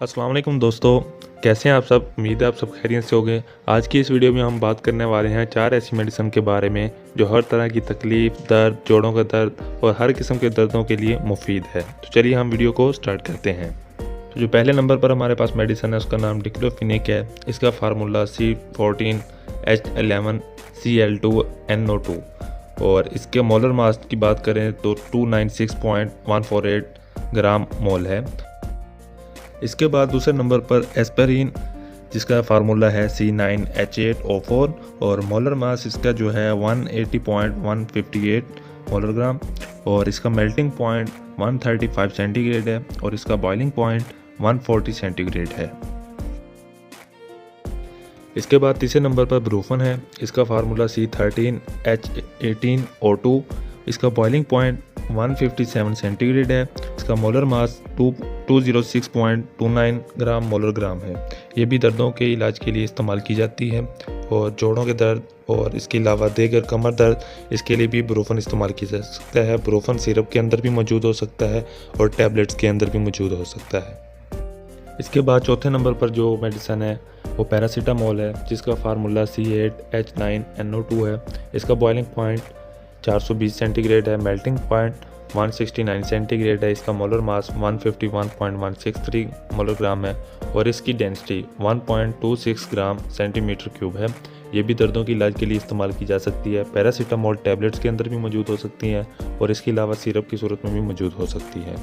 अस्सलाम वालेकुम दोस्तों, कैसे हैं आप सब। उम्मीद है आप सब खैरियत से होंगे। आज की इस वीडियो में हम बात करने वाले हैं 4 ऐसी मेडिसिन के बारे में जो हर तरह की तकलीफ़, दर्द, जोड़ों का दर्द और हर किस्म के दर्दों के लिए मुफीद है। तो चलिए हम वीडियो को स्टार्ट करते हैं। तो जो पहले नंबर पर हमारे पास मेडिसिन है उसका नाम डिक्लोफिनेक है। इसका फार्मूला C14H11Cl2NO2 और इसके मोलर मास की बात करें तो 296.148 ग्राम मोल है। इसके बाद दूसरे नंबर पर एस्पिरिन जिसका फार्मूला है C9H8O4 और मोलर मास इसका जो है 180.158 मोलर ग्राम और इसका मेल्टिंग पॉइंट 135 सेंटीग्रेड है और इसका बॉइलिंग पॉइंट 140 सेंटीग्रेड है। इसके बाद तीसरे नंबर पर ब्रूफन है। इसका फार्मूला C13H18O2। इसका बॉइलिंग पॉइंट 157 सेंटीग्रेड है। इसका मोलर मास 206.29 ग्राम मोलर ग्राम है। ये भी दर्दों के इलाज के लिए इस्तेमाल की जाती है और जोड़ों के दर्द और इसके अलावा देगर कमर दर्द इसके लिए भी ब्रूफन इस्तेमाल किया जा सकता है। ब्रूफन सिरप के अंदर भी मौजूद हो सकता है और टैबलेट्स के अंदर भी मौजूद हो सकता है। इसके बाद चौथे नंबर पर जो मेडिसिन है वो पैरासीटामोल है जिसका फार्मूला C8H9NO2 है। इसका बॉइलिंग पॉइंट 420 सेंटीग्रेड है, मेल्टिंग पॉइंट 169 सेंटीग्रेड है। इसका मोलर मास 151.163 मोलर ग्राम है और इसकी डेंसिटी 1.26 ग्राम सेंटीमीटर क्यूब है। ये भी दर्दों के इलाज के लिए इस्तेमाल की जा सकती है। पैरासीटामोल टैबलेट्स के अंदर भी मौजूद हो सकती हैं और इसके अलावा सिरप की सूरत में भी मौजूद हो सकती है।